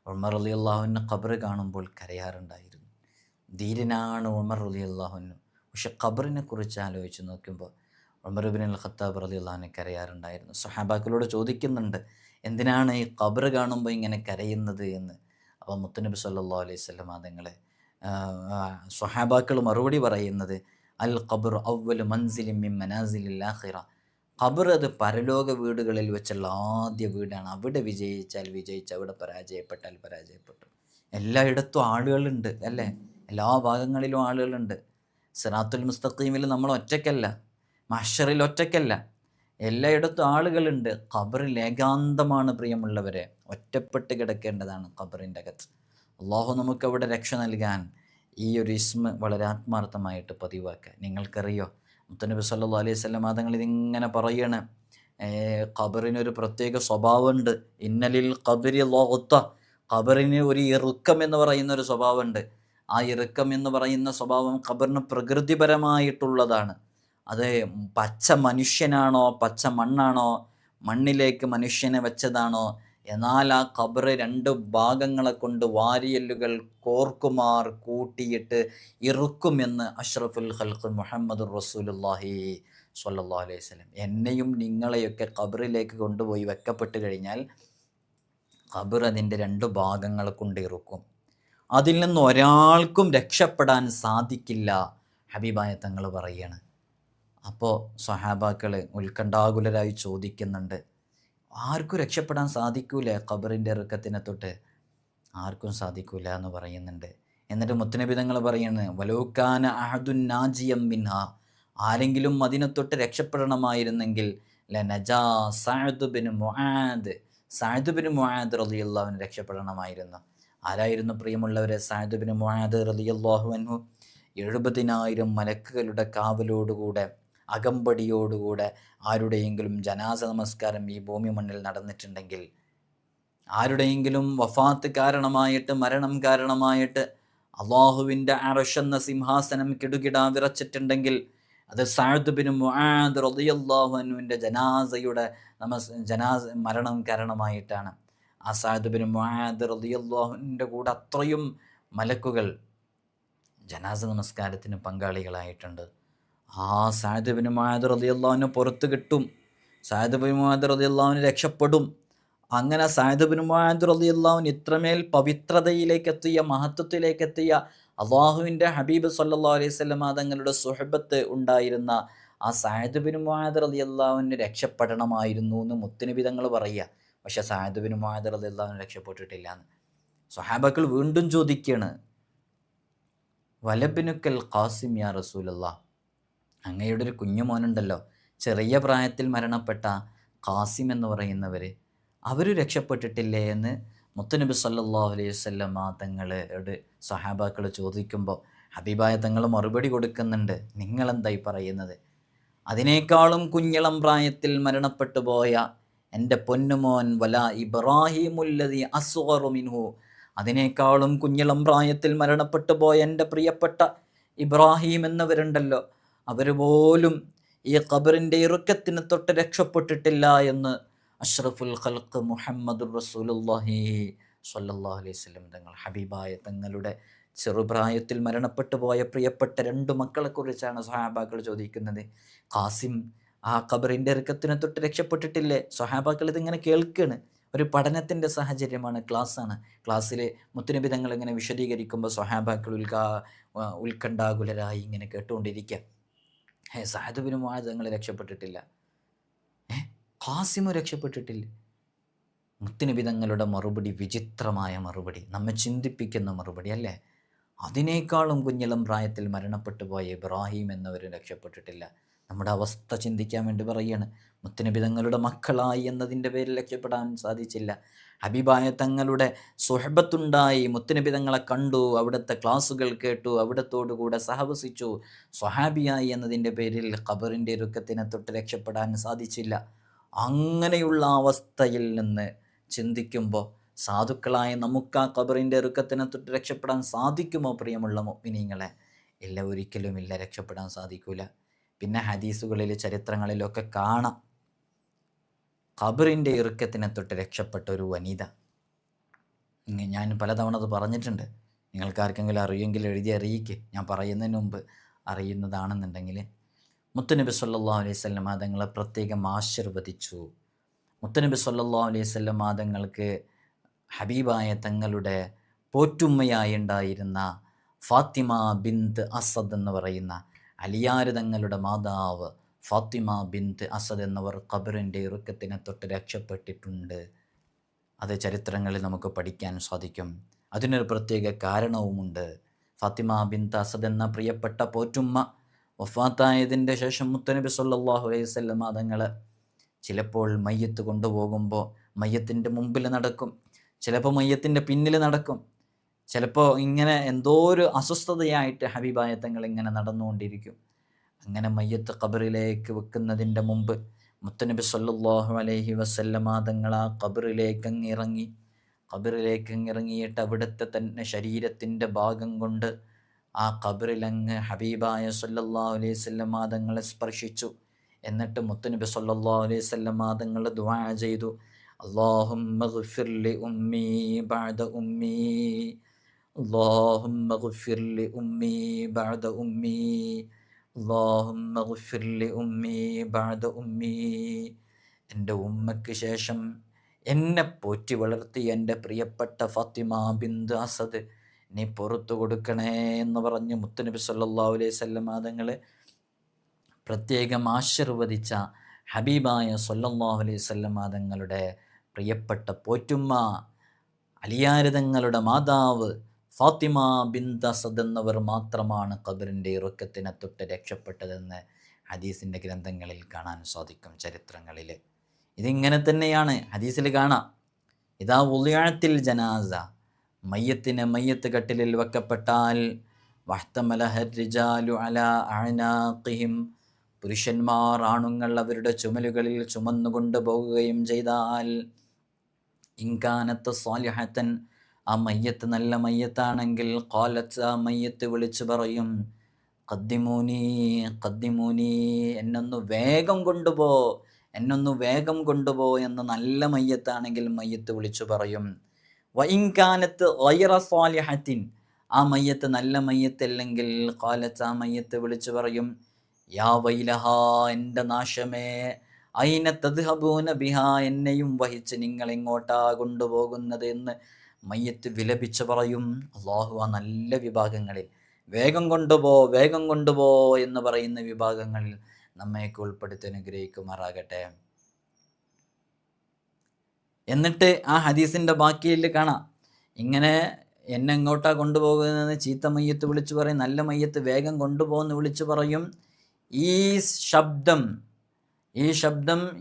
ഉമർ റളിയല്ലാഹു അൻഹു ഖബർ കാണുമ്പോൾ കരയാറുണ്ടായിരുന്നു. ധീരനാണ് ഉമർ റളിയല്ലാഹു അൻഹു. പക്ഷെ ഖബറിനെ കുറിച്ച് ആലോചിച്ച് നോക്കുമ്പോൾ ഉമർ ഇബ്നുൽ ഖത്താബ് റളിയല്ലാഹു അൻഹു കരയാറുണ്ടായിരുന്നു. സ്വഹാബാക്കളോട് ചോദിക്കുന്നുണ്ട്, എന്തിനാണ് ഈ ഖബർ കാണുമ്പോൾ ഇങ്ങനെ കരയുന്നത് എന്ന്. അപ്പോൾ മുത്തുനബി സല്ലല്ലാഹു അലൈഹി വസല്ലം തങ്ങളെ സ്വഹാബാക്കൾ മറുപടി പറയുന്നത്, അൽ ഖബർ അവ്വലു മൻസിലിൻ മിൻ മനാസിലിൽ ആഖിറ. ഖബർ അത് പരലോക വീടുകളിൽ വെച്ചുള്ള ആദ്യ വീടാണ്. അവിടെ വിജയിച്ചാൽ വിജയിച്ചു, അവിടെ പരാജയപ്പെട്ടാൽ പരാജയപ്പെട്ടു. എല്ലായിടത്തും ആളുകളുണ്ട് അല്ലേ? എല്ലാ ഭാഗങ്ങളിലും ആളുകളുണ്ട്. സിറാത്തുൽ മുസ്തഖീമിൽ നമ്മൾ ഒറ്റയ്ക്കല്ല, മഹ്ശറിൽ ഒറ്റയ്ക്കല്ല, എല്ലായിടത്തും ആളുകളുണ്ട്. ഖബറിൽ ഏകാന്തമാണ് പ്രിയമുള്ളവരെ, ഒറ്റപ്പെട്ട് കിടക്കേണ്ടതാണ് ഖബറിൻ്റെ അകത്ത്. അള്ളാഹു നമുക്കവിടെ രക്ഷ നൽകാൻ ഈ ഒരു ഇസ്മ വളരെ ആത്മാർത്ഥമായിട്ട് പതിവാക്കുക. നിങ്ങൾക്കറിയോ, മുത്തനബി സല്ലല്ലാഹു അലൈഹി വസല്ലം തങ്ങൾ ഇതിങ്ങനെ പറയണേ, ഖബറിനൊരു പ്രത്യേക സ്വഭാവമുണ്ട്. ഇന്നലിൽ ഖബരി ലഗ്ത, ഖബറിന് ഒരു ഇറുക്കം എന്ന് പറയുന്ന ഒരു സ്വഭാവമുണ്ട്. ആ ഇറുക്കം എന്ന് പറയുന്ന സ്വഭാവം ഖബറിന് പ്രകൃതിപരമായിട്ടുള്ളതാണ്. അത് പച്ച മനുഷ്യനാണോ പച്ച മണ്ണാണോ, മണ്ണിലേക്ക് മനുഷ്യനെ വെച്ചതാണോ, എന്നാൽ ആ ഖബർ രണ്ട് ഭാഗങ്ങളെ കൊണ്ട് വാരിയല്ലുകൾ കോർക്കുമാർ കൂട്ടിയിട്ട് ഇറുക്കുമെന്ന് അഷ്റഫുൽ ഖൽഖ് മുഹമ്മദുർ റസൂലുള്ളാഹി സ്വല്ലല്ലാഹു അലൈഹി വസല്ലം. എന്നെയും നിങ്ങളെയൊക്കെ ഖബറിലേക്ക് കൊണ്ടുപോയി വെക്കപ്പെട്ട് കഴിഞ്ഞാൽ ഖബർ അതിൻ്റെ രണ്ട് ഭാഗങ്ങളെ കൊണ്ട് ഇറുക്കും. അതിൽ നിന്ന് ഒരാൾക്കും രക്ഷപ്പെടാൻ സാധിക്കില്ല ഹബീബായ തങ്ങൾ പറയാണ്. അപ്പോൾ സ്വഹാബാക്കൾ ഉത്കണ്ഠാകുലരായി ചോദിക്കുന്നുണ്ട്, ആർക്കും രക്ഷപ്പെടാൻ സാധിക്കൂല ഖബറിൻ്റെ ഇറുക്കത്തിനെ തൊട്ട്? ആർക്കും സാധിക്കൂല എന്ന് പറയുന്നുണ്ട്. എന്നിട്ട് മുത്തുനബി തങ്ങൾ പറയുന്നത്, വലൗകാന അഹദുൻ നാജിയം മിൻഹ, ആരെങ്കിലും അതിനെ തൊട്ട് രക്ഷപ്പെടണമായിരുന്നെങ്കിൽ ലനജാ Saad bin Muadh, Saad bin Muadh റളിയല്ലാഹു അൻഹു രക്ഷപ്പെടണമായിരുന്നു. ആരായിരുന്നു പ്രിയമുള്ളവരെ സഅദ് ബിൻ മുആദ് റളിയല്ലാഹു അൻഹു? 70,000 മലക്കുകളുടെ കാവലോടുകൂടെ അകമ്പടിയോടുകൂടെ ആരുടെയെങ്കിലും ജനാസ നമസ്കാരം ഈ ഭൂമി മണ്ണിൽ നടന്നിട്ടുണ്ടെങ്കിൽ, ആരുടെയെങ്കിലും വഫാത്ത് കാരണമായിട്ട് മരണം കാരണമായിട്ട് അള്ളാഹുവിൻ്റെ അർശ് എന്ന സിംഹാസനം കിടുകിടാ വിറച്ചിട്ടുണ്ടെങ്കിൽ അത് സഅദ് ബിൻ മുആദ് റളിയല്ലാഹു അൻഹുവിൻ്റെ ജനാസ മരണം കാരണമായിട്ടാണ്. ആ സഅദ് ബിൻ മുആദ് റളിയല്ലാഹു അൻഹുവിൻ്റെ കൂടെ അത്രയും മലക്കുകൾ ജനാസ നമസ്കാരത്തിന് പങ്കാളികളായിട്ടുണ്ട്. ആ സഅദ് ബിൻ മുആദ് റളിയല്ലാഹു അൻഹു പുറത്ത് കിട്ടും, സഅദ് ബിൻ മുആദ് റളിയല്ലാഹു അൻഹു രക്ഷപ്പെടും. അങ്ങനെ സഅദ് ബിൻ മുആദ് റളിയല്ലാഹു അൻഹു ഇത്രമേൽ പവിത്രതയിലേക്കെത്തിയ, മഹത്വത്തിലേക്കെത്തിയ, അള്ളാഹുവിൻ്റെ ഹബീബ് സല്ലല്ലാഹു അലൈഹി വസല്ലം തങ്ങളുടെ സുഹബത്ത് ഉണ്ടായിരുന്ന ആ സഅദ് ബിൻ മുആദ് റളിയല്ലാഹു അൻഹു രക്ഷപ്പെടണമായിരുന്നു എന്ന് മുത്തുനബി തങ്ങൾ പറയുക. പക്ഷേ സഅദ് ബിൻ മുആദ് റളിയല്ലാഹു അൻഹു രക്ഷപ്പെട്ടിട്ടില്ല എന്ന് സ്വഹാബാക്കൾ വീണ്ടും ചോദിക്കുകയാണ്, വലബിനുക്കൽ ഖാസിം യാ റസൂലല്ലാഹ്, അങ്ങയുടെ ഒരു കുഞ്ഞുമോനുണ്ടല്ലോ, ചെറിയ പ്രായത്തിൽ മരണപ്പെട്ട ഖാസിം എന്ന് പറയുന്നവർ, അവർ രക്ഷപ്പെട്ടിട്ടില്ലേ എന്ന് മുത്തുനബി സല്ലല്ലാഹു അലൈഹി വസല്ലം തങ്ങളോട് സ്വഹാബാക്കൾ ചോദിക്കുമ്പോൾ ഹബീബായ തങ്ങൾ മറുപടി കൊടുക്കുന്നുണ്ട്, നിങ്ങളെന്തായി പറയുന്നത്? അതിനേക്കാളും കുഞ്ഞിളം പ്രായത്തിൽ മരണപ്പെട്ടു പോയ എൻ്റെ പൊന്നുമോൻ വലാ ഇബ്രാഹിമുല്ലദി അസ്ഗറു മിൻഹു, അതിനേക്കാളും കുഞ്ഞിളം പ്രായത്തിൽ മരണപ്പെട്ടു പോയ എൻ്റെ പ്രിയപ്പെട്ട ഇബ്രാഹിം എന്നവരുണ്ടല്ലോ, അവർ പോലും ഈ ഖബറിൻ്റെ ഇറുക്കത്തിന് തൊട്ട് രക്ഷപ്പെട്ടിട്ടില്ല എന്ന് അഷ്റഫുൽ ഖൽഖ് മുഹമ്മദുർ റസൂലുള്ളാഹി സ്വല്ലല്ലാഹു അലൈഹി വസല്ലം തങ്ങൾ, ഹബീബായ തങ്ങളുടെ ചെറുപ്രായത്തിൽ മരണപ്പെട്ടു പോയ പ്രിയപ്പെട്ട 2 മക്കളെക്കുറിച്ചാണ് സ്വഹാബാക്കൾ ചോദിക്കുന്നത്. ഖാസിം ആ ഖബറിൻ്റെ ഇറുക്കത്തിനെ തൊട്ട് രക്ഷപ്പെട്ടിട്ടില്ലേ? സ്വഹാബാക്കൾ ഇതിങ്ങനെ കേൾക്കുകയാണ്. ഒരു പഠനത്തിൻ്റെ സാഹചര്യമാണ്, ക്ലാസ്സാണ്. ക്ലാസ്സിൽ മുത്തുനബി തങ്ങൾ ഇങ്ങനെ വിശദീകരിക്കുമ്പോൾ സ്വഹാബാക്കൾ ഉത്കണ്ഠാകുലരായി ഇങ്ങനെ കേട്ടുകൊണ്ടിരിക്കുക. സഅദ് ബിൻ മുആദ് തങ്ങൾ രക്ഷപ്പെട്ടിട്ടില്ല, ഖാസിമും രക്ഷപ്പെട്ടിട്ടില്ല. മുത്തുനബി തങ്ങളുടെ മറുപടി വിചിത്രമായ മറുപടി, നമ്മെ ചിന്തിപ്പിക്കുന്ന മറുപടി അല്ലേ. അതിനേക്കാളും കുഞ്ഞിളം പ്രായത്തിൽ മരണപ്പെട്ടു പോയ ഇബ്രാഹിം എന്നവരും രക്ഷപ്പെട്ടിട്ടില്ല. നമ്മുടെ അവസ്ഥ ചിന്തിക്കാൻ വേണ്ടി പറയുകയാണ്. മുത്തുനബി തങ്ങളുടെ മക്കളായി എന്നതിൻ്റെ പേരിൽ രക്ഷപ്പെടാൻ സാധിച്ചില്ല. ഹബീബായ തങ്ങളുടെ സുഹബത്തുണ്ടായി, മുത്തുനബി തങ്ങളെ കണ്ടു, അവിടുത്തെ ക്ലാസ്സുകൾ കേട്ടു, അവിടത്തോടു കൂടെ സഹവസിച്ചു, സ്വഹാബിയായി എന്നതിൻ്റെ പേരിൽ ഖബറിൻ്റെ ഇറുക്കത്തിനെ തൊട്ട് രക്ഷപ്പെടാൻ സാധിച്ചില്ല. അങ്ങനെയുള്ള അവസ്ഥയിൽ നിന്ന് ചിന്തിക്കുമ്പോൾ സാധുക്കളായ നമുക്ക് ആ ഖബറിൻ്റെ ഇറുക്കത്തിനെ തൊട്ട് രക്ഷപ്പെടാൻ സാധിക്കുമോ പ്രിയമുള്ള മുഅ്മിനീങ്ങളെ? ഇല്ല, ഒരിക്കലുമില്ല, രക്ഷപ്പെടാൻ സാധിക്കില്ല. പിന്നെ ഹദീസുകളിൽ ചരിത്രങ്ങളിലൊക്കെ കാണാം ഖബറിൻ്റെ ഇറുക്കത്തിനെ തൊട്ട് രക്ഷപ്പെട്ട ഒരു വനിത. ഞാൻ പലതവണ അത് പറഞ്ഞിട്ടുണ്ട്. നിങ്ങൾക്കാർക്കെങ്കിലും അറിയുമെങ്കിൽ എഴുതി അറിയിക്കുക. ഞാൻ പറയുന്നതിന് മുമ്പ് അറിയുന്നതാണെന്നുണ്ടെങ്കിൽ, മുത്തുനബി സല്ലല്ലാഹു അലൈഹി വസല്ലം തങ്ങളെ പ്രത്യേകം ആശീർവദിച്ചു. മുത്തുനബി സല്ലല്ലാഹു അലൈഹി വസല്ലം തങ്ങൾക്ക് ഹബീബായ തങ്ങളുടെ പോറ്റുമ്മയായി ഉണ്ടായിരുന്ന ഫാത്തിമ ബിന്ത് അസദ് എന്ന് പറയുന്ന അലിയാർ തങ്ങളുടെ മാതാവ് ഫാത്തിമ ബിന്ത് അസദ് എന്നവർ ഖബറിൻ്റെ ഇറുക്കത്തിനെ തൊട്ട് രക്ഷപ്പെട്ടിട്ടുണ്ട്. അത് ചരിത്രങ്ങളിൽ നമുക്ക് പഠിക്കാൻ സാധിക്കും. അതിനൊരു പ്രത്യേക കാരണവുമുണ്ട്. ഫാത്തിമ ബിന്ത് അസദ് എന്ന പ്രിയപ്പെട്ട പോറ്റുമ്മ വഫാത്തായതിൻ്റെ ശേഷം മുത്തുനബി സല്ലല്ലാഹു അലൈഹി വസല്ലം തങ്ങൾ ചിലപ്പോൾ മയ്യത്ത് കൊണ്ടുപോകുമ്പോൾ മയ്യത്തിൻ്റെ മുമ്പിൽ നടക്കും, ചിലപ്പോൾ മയ്യത്തിൻ്റെ പിന്നിൽ നടക്കും, ചിലപ്പോൾ ഇങ്ങനെ എന്തോ ഒരു അസ്വസ്ഥതയായിട്ട് ഹബീബായ തങ്ങൾ ഇങ്ങനെ നടന്നുകൊണ്ടിരിക്കും. അങ്ങനെ മയ്യത്ത് ഖബറിലേക്ക് വെക്കുന്നതിൻ്റെ മുമ്പ് മുത്തുനബി സല്ലല്ലാഹു അലൈഹി വസല്ലം തങ്ങൾ ആ ഖബറിലേക്ക് ഇറങ്ങിയിട്ട് അവിടുത്തെ തന്നെ ശരീരത്തിൻ്റെ ഭാഗം കൊണ്ട് ആ ഖബറിലങ്ങ് ഹബീബായ സല്ലല്ലാഹു അലൈഹി വസല്ലം തങ്ങളെ സ്പർശിച്ചു. എന്നിട്ട് മുത്തുനബി സല്ലല്ലാഹു അലൈഹി വസല്ലം തങ്ങൾ ദുആ ചെയ്തു, അല്ലാഹുമ്മ ഗ്ഫിർ ലി ഉമ്മി ബഅദ ഉമ്മി, അല്ലാഹുമ്മ ഗ്ഫിർ ലി ഉമ്മി ബഅദ ഉമ്മി, അല്ലാഹുമ്മ ഗ്ഫിർ ലി ഉമ്മി ബഅദ ഉമ്മി. എൻ്റെ ഉമ്മയ്ക്ക് ശേഷം എന്നെ പോറ്റി വളർത്തിയ എൻ്റെ പ്രിയപ്പെട്ട ഫാത്തിമ ബിന്ത് അസദ് നീ പുറത്തു കൊടുക്കണേ എന്ന് പറഞ്ഞ് മുത്തുനബി സല്ലല്ലാഹു അലൈഹി വസല്ലം തങ്ങൾ പ്രത്യേകം ആശീർവദിച്ച ഹബീബായ സല്ലല്ലാഹു അലൈഹി വസല്ലം തങ്ങളുടെ പ്രിയപ്പെട്ട പോറ്റുമ്മ അലിയാർ തങ്ങളുടെ മാതാവ് ഫാത്തിമ ബിന്ത് അസദ് എന്നവർ മാത്രമാണ് ഖബറിൻ്റെ ഇറുക്കത്തിനെ തൊട്ട് രക്ഷപ്പെട്ടതെന്ന് ഹദീസിൻ്റെ ഗ്രന്ഥങ്ങളിൽ കാണാൻ സാധിക്കും, ചരിത്രങ്ങളിൽ. ഇതിങ്ങനെ തന്നെയാണ് ഹദീസിൽ കാണാം. ഇതാ വുളിഅത്തിൽ ജനാസ, മയ്യത്ത് കട്ടിലിൽ വെക്കപ്പെട്ടാൽ വഹ്തമലഹർ റിജാലു അലാ അഅനാഖിഹിം, പുരുഷന്മാർ ആണുങ്ങൾ അവരുടെ ചുമലുകളിൽ ചുമന്നുകൊണ്ട് പോകുകയും ചെയ്താൽ, ഇൻകാനത്ത് സ്വാലിഹത്തൻ, ആ മയ്യത്ത് നല്ല മയ്യത്താണെങ്കിൽ ഖാലത്ത്, ആ മയ്യത്ത് വിളിച്ചു പറയും, ഖദ്ദിമൂനി ഖദ്ദിമൂനി, എന്നൊന്ന് വേഗം കൊണ്ടുപോ എന്ന് നല്ല മയ്യത്താണെങ്കിൽ മയ്യത്ത് വിളിച്ചു പറയും. വഇൻകാനത്ത് ഗൈറ സ്വാലിഹത്തിൻ, ആ മയ്യത്ത് നല്ല മയ്യത്തല്ലെങ്കിൽ ഖാലത്ത്, ആ മയ്യത്ത് വിളിച്ചു പറയും, യാ വൈലഹാ, എൻ്റെ നാശമേ, ഐന തദ്ഹബൂന ബിഹാ, എന്നെയും വഹിച്ച് നിങ്ങൾ എങ്ങോട്ടാ കൊണ്ടുപോകുന്നത് എന്ന് മയ്യത്ത് വിലപിച്ച് പറയും. അള്ളാഹു ആ നല്ല വിഭാഗങ്ങളിൽ വേഗം കൊണ്ടുപോ എന്ന് പറയുന്ന വിഭാഗങ്ങളിൽ നമ്മയൊക്കെ ഉൾപ്പെടുത്തി അനുഗ്രഹിക്കുമാറാകട്ടെ. എന്നിട്ട് ആ ഹദീസിൻ്റെ ബാക്കിയിൽ കാണാം, ഇങ്ങനെ എന്നെ എങ്ങോട്ടാ കൊണ്ടുപോകുന്നതെന്ന് ചീത്ത മയ്യത്ത് വിളിച്ചു പറയും, നല്ല മയ്യത്ത് വേഗം കൊണ്ടുപോകുമെന്ന് വിളിച്ചു പറയും. ഈ ശബ്ദം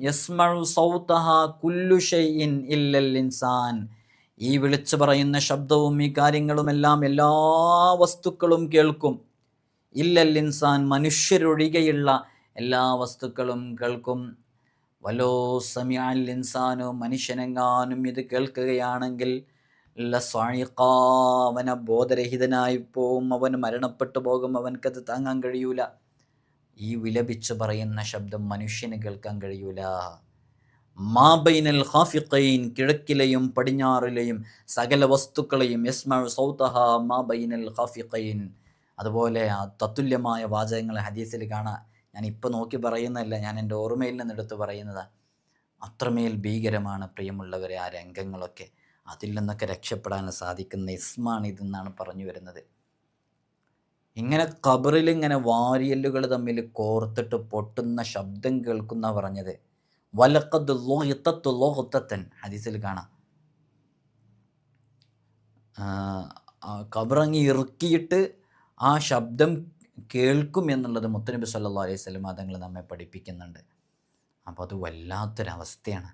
യസ്മഉ സൗതഹ കുല്ലു ഷൈഇൻ ഇല്ലൽ ഇൻസാൻ, ഈ വിളിച്ചു പറയുന്ന ശബ്ദവും ഈ കാര്യങ്ങളുമെല്ലാം എല്ലാ വസ്തുക്കളും കേൾക്കും. ഇല്ലൽ ഇൻസാൻ, മനുഷ്യരൊഴികെയുള്ള എല്ലാ വസ്തുക്കളും കേൾക്കും. വലോ സമിഅൽ ഇൻസാനു, മനുഷ്യനെങ്ങാനും ഇത് കേൾക്കുകയാണെങ്കിൽ ലസ്വഇഖ, അവൻ ബോധരഹിതനായി പോവും, അവൻ മരണപ്പെട്ടു പോകും, അവൻക്കത് താങ്ങാൻ കഴിയൂല. ഈ വിലപിച്ച് പറയുന്ന ശബ്ദം മനുഷ്യന് കേൾക്കാൻ കഴിയൂല. മാ ബൈനൽ ഖാഫിഖൈൻ, കിഴക്കിലെയും പടിഞ്ഞാറിലെയും സകല വസ്തുക്കളെയും, യസ്മഉ സൗതഹ മാ ബൈനൽ ഖാഫിഖൈൻ. അതുപോലെ ആ തത്തുല്യമായ വാചകങ്ങൾ ഹദീസിൽ കാണാം. ഞാൻ ഇപ്പോൾ നോക്കി പറയുന്നതല്ല, ഞാൻ എൻ്റെ ഓർമ്മയിൽ നിന്നെടുത്ത് പറയുന്നതാണ്. അത്രമേൽ ഭീകരമാണ് പ്രിയമുള്ളവരെ ആ രംഗങ്ങളൊക്കെ. അതിൽ നിന്നൊക്കെ രക്ഷപ്പെടാൻ സാധിക്കുന്ന ഇസ്മാണിതെന്നാണ് പറഞ്ഞു വരുന്നത്. ഇങ്ങനെ ഖബറിൽ ഇങ്ങനെ വാരിയല്ലുകൾ തമ്മിൽ കോർത്തിട്ട് പൊട്ടുന്ന ശബ്ദം കേൾക്കുന്ന പറഞ്ഞത്. വലഖദ് ളുഖിതത്തു ളുഖ്തൻ, ഹദീസിൽ കാണാം. ഖബറങ്ങി ഇറുക്കിയിട്ട് ആ ശബ്ദം കേൾക്കും എന്നുള്ളത് മുത്തനബി സല്ലല്ലാഹു അലൈഹി വസല്ലം തങ്ങൾ നമ്മെ പഠിപ്പിക്കുന്നുണ്ട്. അപ്പോൾ അത് വല്ലാത്തൊരവസ്ഥയാണ്.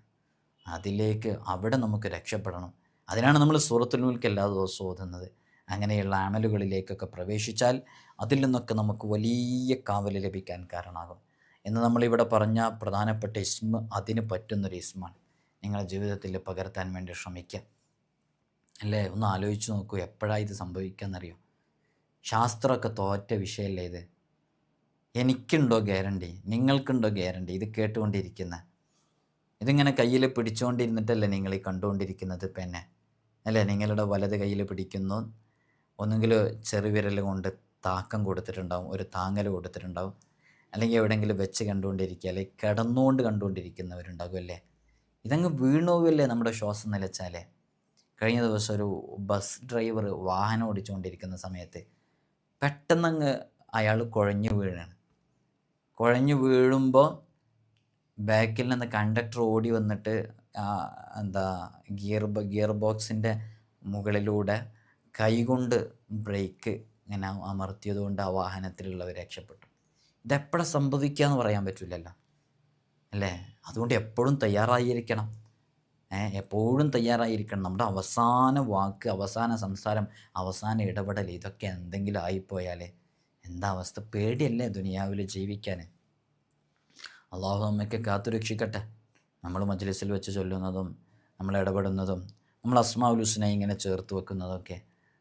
അവിടെ നമുക്ക് രക്ഷപ്പെടണം. അതിനാണ് നമ്മൾ സൂറത്തുൽ മുൽക്ക് എല്ലാ ദിവസവും ഓതുന്നത്. അങ്ങനെയുള്ള അമലുകളിലേക്കൊക്കെ പ്രവേശിച്ചാൽ അതിൽ നിന്നൊക്കെ നമുക്ക് വലിയ കാവൽ ലഭിക്കാൻ കാരണമാകും. എന്ന് നമ്മളിവിടെ പറഞ്ഞ പ്രധാനപ്പെട്ട ഇസ്മ അതിന് പറ്റുന്നൊരു ഇസ്മാണ്. നിങ്ങളുടെ ജീവിതത്തിൽ പകർത്താൻ വേണ്ടി ശ്രമിക്കുക. അല്ലേ, ഒന്ന് ആലോചിച്ച് നോക്കൂ, എപ്പോഴാണ് ഇത് സംഭവിക്കുകയെന്നറിയോ? ശാസ്ത്രമൊക്കെ തോറ്റ വിഷയമല്ലേ ഇത്? എനിക്കുണ്ടോ ഗ്യാരണ്ടി? നിങ്ങൾക്കുണ്ടോ ഗ്യാരണ്ടി? ഇത് കേട്ടുകൊണ്ടിരിക്കുന്ന, ഇതിങ്ങനെ കയ്യിൽ പിടിച്ചുകൊണ്ടിരുന്നിട്ടല്ലേ നിങ്ങൾ ഈ കണ്ടുകൊണ്ടിരിക്കുന്നത് പെന്നെ അല്ലേ? നിങ്ങളുടെ വലത് കയ്യിൽ പിടിക്കുന്നു, ഒന്നുകിൽ ചെറുവിരൽ കൊണ്ട് താക്കം കൊടുത്തിട്ടുണ്ടാവും, ഒരു താങ്ങൽ കൊടുത്തിട്ടുണ്ടാവും, അല്ലെങ്കിൽ എവിടെയെങ്കിലും വെച്ച് കണ്ടുകൊണ്ടിരിക്കുക, അല്ലെങ്കിൽ കിടന്നുകൊണ്ട് കണ്ടുകൊണ്ടിരിക്കുന്നവരുണ്ടാകും അല്ലേ? ഇതങ്ങ് വീണുപോവല്ലേ നമ്മുടെ ശ്വാസം നിലച്ചാലേ. കഴിഞ്ഞ ദിവസം ഒരു ബസ് ഡ്രൈവർ വാഹനം ഓടിച്ചുകൊണ്ടിരിക്കുന്ന സമയത്ത് പെട്ടെന്നങ്ങ് അയാൾ കുഴഞ്ഞു വീഴാണ്. കുഴഞ്ഞു വീഴുമ്പോൾ ബാക്കിൽ നിന്ന് കണ്ടക്ടർ ഓടി വന്നിട്ട് ഗിയർ ബോക്സിൻ്റെ മുകളിലൂടെ കൈകൊണ്ട് ബ്രേക്ക് ഇങ്ങനെ അമർത്തിയതുകൊണ്ട് ആ വാഹനത്തിലുള്ളവർ രക്ഷപ്പെട്ടു. ഇതെപ്പോഴാണ് സംഭവിക്കുക എന്ന് പറയാൻ പറ്റില്ലല്ലോ അല്ലേ? അതുകൊണ്ട് എപ്പോഴും തയ്യാറായിരിക്കണം. എപ്പോഴും തയ്യാറായിരിക്കണം. നമ്മുടെ അവസാന വാക്ക്, അവസാന സംസാരം, അവസാന ഇടപെടൽ ഇതൊക്കെ എന്തെങ്കിലും ആയിപ്പോയാലേ എന്താ അവസ്ഥ? പേടിയല്ലേ ദുനിയാവിൽ ജീവിക്കാൻ? അള്ളാഹു നമ്മയൊക്കെ കാത്തുരക്ഷിക്കട്ടെ. നമ്മൾ മജ്ലിസിൽ വെച്ച് ചൊല്ലുന്നതും നമ്മൾ ഇടപെടുന്നതും നമ്മൾ അസ്മാഉൽ ഹുസ്ന ഇങ്ങനെ ചേർത്ത് വെക്കുന്നതൊക്കെ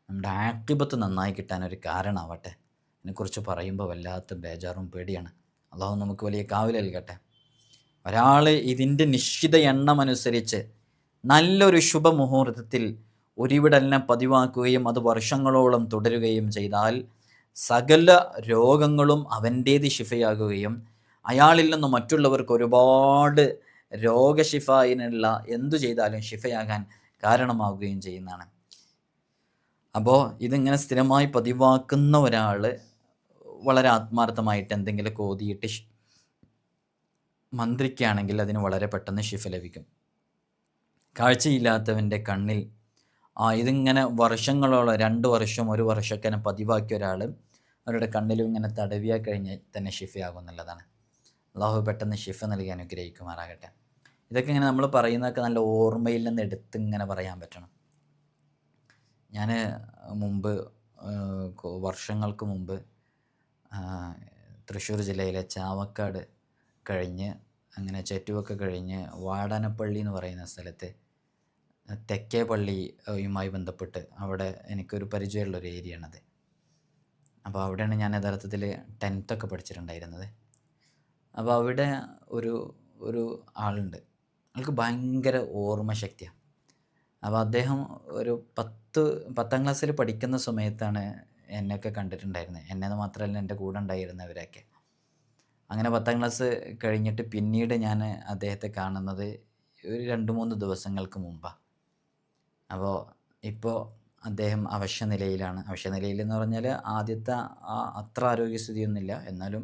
നമ്മുടെ ആഖിബത്ത് നന്നായി കിട്ടാനൊരു കാരണമാവട്ടെ. ഇതിനെക്കുറിച്ച് പറയുമ്പോൾ വല്ലാത്ത ബേജാറും പേടിയാണ്. അള്ളാഹു നമുക്ക് വലിയ കാവൽ നൽകട്ടെ. ഒരാൾ ഇതിൻ്റെ നിശ്ചിത എണ്ണം അനുസരിച്ച് നല്ലൊരു ശുഭമുഹൂർത്തത്തിൽ ഒരിവിടലിനെ പതിവാക്കുകയും അത് വർഷങ്ങളോളം തുടരുകയും ചെയ്താൽ സകല രോഗങ്ങളും അവൻ്റേത് ശിഫയാകുകയും അയാളിൽ നിന്ന് മറ്റുള്ളവർക്ക് ഒരുപാട് രോഗശിഫയിനുള്ള എന്തു ചെയ്താലും ശിഫയാകാൻ കാരണമാവുകയും ചെയ്യുന്നതാണ്. അപ്പോൾ ഇതിങ്ങനെ സ്ഥിരമായി പതിവാക്കുന്ന ഒരാൾ വളരെ ആത്മാർത്ഥമായിട്ട് എന്തെങ്കിലും ഓതിയിട്ട് മന്ത്രിക്കുകയാണെങ്കിൽ അതിന് വളരെ പെട്ടെന്ന് ശിഫ ലഭിക്കും. കാഴ്ചയില്ലാത്തവൻ്റെ കണ്ണിൽ ഇതിങ്ങനെ വർഷങ്ങളോളം 2 വർഷം 1 വർഷമൊക്കെ പതിവാക്കിയ ഒരാൾ അവരുടെ കണ്ണിലും ഇങ്ങനെ തടവിയാൽ കഴിഞ്ഞ് തന്നെ ശിഫയാകും എന്നുള്ളതാണ്. അള്ളാഹു പെട്ടെന്ന് ശിഫ നൽകി അനുഗ്രഹിക്കുമാറാകട്ടെ. ഇതൊക്കെ ഇങ്ങനെ നമ്മൾ പറയുന്നതൊക്കെ നല്ല ഓർമ്മയിൽ നിന്ന് എടുത്ത് ഇങ്ങനെ പറയാൻ പറ്റണം. ഞാൻ വർഷങ്ങൾക്ക് മുമ്പ് തൃശ്ശൂർ ജില്ലയിലെ ചാവക്കാട് കഴിഞ്ഞ് അങ്ങനെ ചെറ്റുവൊക്കെ കഴിഞ്ഞ് വാടാനപ്പള്ളി എന്ന് പറയുന്ന സ്ഥലത്ത് തെക്കേ പള്ളിയുമായി ബന്ധപ്പെട്ട് അവിടെ എനിക്കൊരു പരിചയമുള്ളൊരു ഏരിയയാണത്. അപ്പോൾ അവിടെയാണ് ഞാൻ യഥാർത്ഥത്തിൽ 10th പഠിച്ചിട്ടുണ്ടായിരുന്നത്. അപ്പോൾ അവിടെ ഒരു ആളുണ്ട്. ആൾക്ക് ഭയങ്കര ഓർമ്മശക്തിയാണ്. അപ്പോൾ അദ്ദേഹം ഒരു 10th ക്ലാസ്സിൽ പഠിക്കുന്ന സമയത്താണ് എന്നെയൊക്കെ കണ്ടിട്ടുണ്ടായിരുന്നത്. എന്നത് മാത്രമല്ല എൻ്റെ കൂടെ ഉണ്ടായിരുന്നവരൊക്കെ. അങ്ങനെ 10th ക്ലാസ് കഴിഞ്ഞിട്ട് പിന്നീട് ഞാൻ അദ്ദേഹത്തെ കാണുന്നത് ഒരു 2-3 ദിവസങ്ങൾക്ക് മുമ്പാണ്. അപ്പോൾ ഇപ്പോൾ അദ്ദേഹം അവശനിലയിലാണ്. അവശനിലയിലെന്ന് പറഞ്ഞാൽ ആദ്യത്തെ അത്ര ആരോഗ്യസ്ഥിതിയൊന്നുമില്ല, എന്നാലും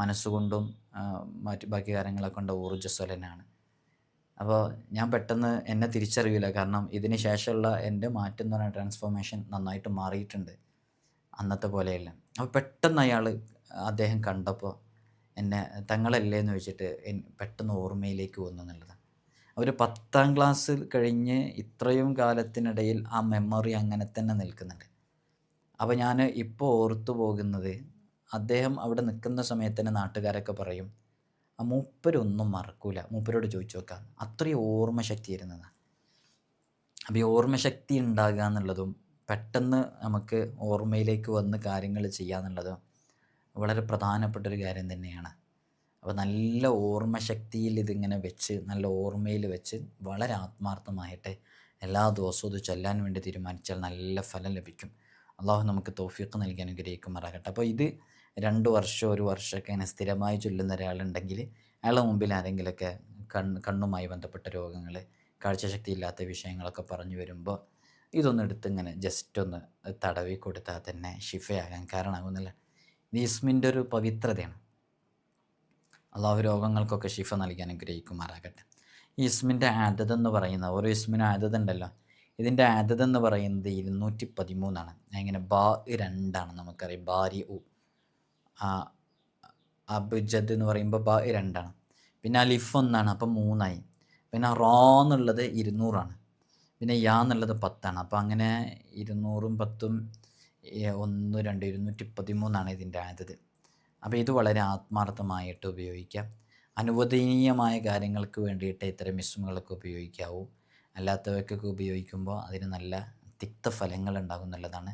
മനസ്സുകൊണ്ടും ബാക്കി കാര്യങ്ങളൊക്കെ കൊണ്ട് ഊർജ്ജസ്വലനാണ്. അപ്പോൾ ഞാൻ പെട്ടെന്ന് എന്നെ തിരിച്ചറിയില്ല, കാരണം ഇതിന് ശേഷമുള്ള എൻ്റെ മാറ്റം എന്ന് പറഞ്ഞാൽ ട്രാൻസ്ഫോർമേഷൻ നന്നായിട്ട് മാറിയിട്ടുണ്ട്, അന്നത്തെ പോലെയല്ല. അപ്പോൾ പെട്ടെന്ന് അദ്ദേഹം കണ്ടപ്പോൾ എന്നെ തങ്ങളല്ലേ എന്ന് ചോദിച്ചിട്ട് പെട്ടെന്ന് ഓർമ്മയിലേക്ക് വന്നു എന്നുള്ളതാണ്. ഒരു 10th ക്ലാസ് കഴിഞ്ഞ് ഇത്രയും കാലത്തിനിടയിൽ ആ മെമ്മറി അങ്ങനെ തന്നെ നിൽക്കുന്നുണ്ട്. അപ്പോൾ ഞാൻ ഇപ്പോൾ ഓർത്തു പോകുന്നത്, അദ്ദേഹം അവിടെ നിൽക്കുന്ന സമയത്ത് തന്നെ നാട്ടുകാരൊക്കെ പറയും മൂപ്പരൊന്നും മറക്കൂല, മൂപ്പരോട് ചോദിച്ചു നോക്കാം, അത്രയും ഓർമ്മശക്തി ഇരുന്നതാണ്. അപ്പോൾ ഈ ഓർമ്മശക്തി ഉണ്ടാകുക എന്നുള്ളതും പെട്ടെന്ന് നമുക്ക് ഓർമ്മയിലേക്ക് വന്ന് കാര്യങ്ങൾ ചെയ്യുക എന്നുള്ളതും വളരെ പ്രധാനപ്പെട്ടൊരു കാര്യം തന്നെയാണ്. അപ്പോൾ നല്ല ഓർമ്മശക്തിയിൽ ഇതിങ്ങനെ വെച്ച്, നല്ല ഓർമ്മയിൽ വെച്ച് വളരെ ആത്മാർത്ഥമായിട്ട് എല്ലാ ദിവസവും ഇത് ചൊല്ലാൻ വേണ്ടി തീരുമാനിച്ചാൽ നല്ല ഫലം ലഭിക്കും. അള്ളാഹു നമുക്ക് തൗഫീഖ് നൽകി അനുഗ്രഹിക്കുമാറാകട്ടെ. അപ്പോൾ ഇത് 2 വർഷം 1 വർഷമൊക്കെ ഇങ്ങനെ സ്ഥിരമായി ചൊല്ലുന്ന ഒരാളുണ്ടെങ്കിൽ അയാളുടെ മുമ്പിൽ ആരെങ്കിലുമൊക്കെ കണ്ണുമായി ബന്ധപ്പെട്ട രോഗങ്ങൾ, കാഴ്ചശക്തി ഇല്ലാത്ത വിഷയങ്ങളൊക്കെ പറഞ്ഞു വരുമ്പോൾ ഇതൊന്നും എടുത്ത് ഇങ്ങനെ ജസ്റ്റ് ഒന്ന് തടവി കൊടുത്താൽ തന്നെ ഷിഫയാകാൻ കാരണമാകുന്നില്ല. ഇത് ഇസ്മിൻ്റെ ഒരു പവിത്രതയാണ്. അള്ളാഹു രോഗങ്ങൾക്കൊക്കെ ഷിഫ നൽകി അനുഗ്രഹിക്കുമാറാകട്ടെ. ഈ ഇസ്മിൻ്റെ ആദത് എന്ന് പറയുന്ന ഓരോ ഇസ്മിനും ആദത് ഉണ്ടല്ലോ. ഇതിൻ്റെ ആദത് എന്ന് പറയുന്നത് 213 അങ്ങനെ ബാ 2 നമുക്കറിയാം. ബാരി ഉ അബ്ജദ് എന്ന് പറയുമ്പോൾ ബാ 2 പിന്നെ അലിഫ് 1 അപ്പം 3 പിന്നെ റോ എന്നുള്ളത് 200 പിന്നെ യാ എന്നുള്ളത് 10 അപ്പോൾ അങ്ങനെ 200ഉം 10ഉം 1 2 213 ഇതിൻ്റെ ആദത്. അപ്പോൾ ഇത് വളരെ ആത്മാർത്ഥമായിട്ട് ഉപയോഗിക്കാം. അനുവദനീയമായ കാര്യങ്ങൾക്ക് വേണ്ടിയിട്ട് ഇത്തരം ഇസ്മുകളൊക്കെ ഉപയോഗിക്കാവൂ. അല്ലാത്തവയ്ക്കൊക്കെ ഉപയോഗിക്കുമ്പോൾ അതിന് നല്ല തിക്തഫലങ്ങൾ ഉണ്ടാകും എന്നുള്ളതാണ്.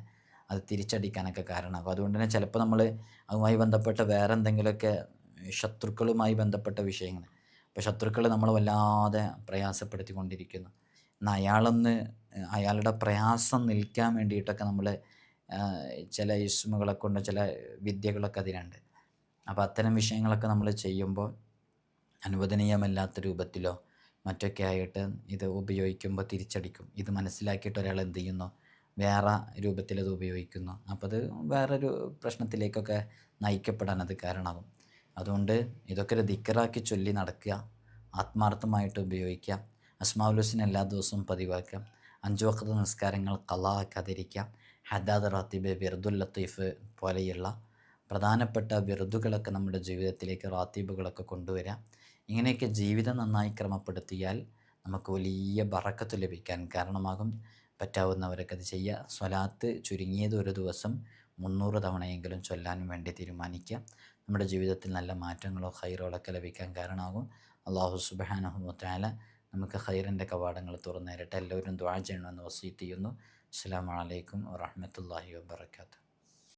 അത് തിരിച്ചടിക്കാനൊക്കെ കാരണമാകും. അതുകൊണ്ട് തന്നെ ചിലപ്പോൾ നമ്മൾ അതുമായി ബന്ധപ്പെട്ട വേറെ എന്തെങ്കിലുമൊക്കെ ശത്രുക്കളുമായി ബന്ധപ്പെട്ട വിഷയങ്ങൾ, ഇപ്പോൾ ശത്രുക്കൾ നമ്മൾ വല്ലാതെ പ്രയാസപ്പെടുത്തിക്കൊണ്ടിരിക്കുന്നു, എന്നാൽ അയാളുടെ പ്രയാസം നിൽക്കാൻ വേണ്ടിയിട്ടൊക്കെ നമ്മൾ ചില ഇസ്മുകളെ കൊണ്ട് ചില വിദ്യകളൊക്കെ അതിനുണ്ട്. അപ്പോൾ അത്തരം വിഷയങ്ങളൊക്കെ നമ്മൾ ചെയ്യുമ്പോൾ അനുവദനീയമല്ലാത്ത രൂപത്തിലോ മറ്റൊക്കെ ആയിട്ട് ഇത് ഉപയോഗിക്കുമ്പോൾ തിരിച്ചടിക്കും. ഇത് മനസ്സിലാക്കിയിട്ട് ഒരാൾ എന്ത് ചെയ്യുന്നു, വേറെ രൂപത്തിൽ അത് ഉപയോഗിക്കുന്നു. അപ്പോൾ അത് വേറൊരു പ്രശ്നത്തിലേക്കൊക്കെ നയിക്കപ്പെടാൻ അത് കാരണമാകും. അതുകൊണ്ട് ഇതൊക്കെ ഒരു ദിക്റാക്കി ചൊല്ലി നടക്കുക, ആത്മാർത്ഥമായിട്ട് ഉപയോഗിക്കുക. അസ്മാഉൽ ഹുസ്ന എല്ലാ ദിവസവും പതിവാക്കുക. 5 വഖ്ത് നിസ്കാരങ്ങൾ ഖളാ ആക്കാതിരിക്കുക. ഹദാദ് റാത്തിബ്, വിർദുൽ ലത്തീഫ് പോലെയുള്ള പ്രധാനപ്പെട്ട വിറുതുകളൊക്കെ നമ്മുടെ ജീവിതത്തിലേക്ക്, റാത്തീബുകളൊക്കെ കൊണ്ടുവരിക. ഇങ്ങനെയൊക്കെ ജീവിതം നന്നായി ക്രമപ്പെടുത്തിയാൽ നമുക്ക് വലിയ ബറക്കത്ത് ലഭിക്കാൻ കാരണമാകും. പറ്റാവുന്നവരൊക്കെ അത് ചെയ്യുക. സ്വലാത്ത് ചുരുങ്ങിയത് ഒരു ദിവസം 300 തവണയെങ്കിലും ചൊല്ലാൻ വേണ്ടി തീരുമാനിക്കുക. നമ്മുടെ ജീവിതത്തിൽ നല്ല മാറ്റങ്ങളോ ഖൈറുകളൊക്കെ ലഭിക്കാൻ കാരണമാകും. അല്ലാഹു സുബ്ഹാനഹു വ തആല നമുക്ക് ഖൈറിൻ്റെ കവാടങ്ങൾ തുറന്നു തരട്ടെ. എല്ലാവരും ദുആ ചെയ്യണമെന്ന് വസീയത്ത് ചെയ്യുന്നു. അസ്സലാമു അലൈക്കും വറഹ്മത്തുള്ളാഹി വബറകാതുഹു.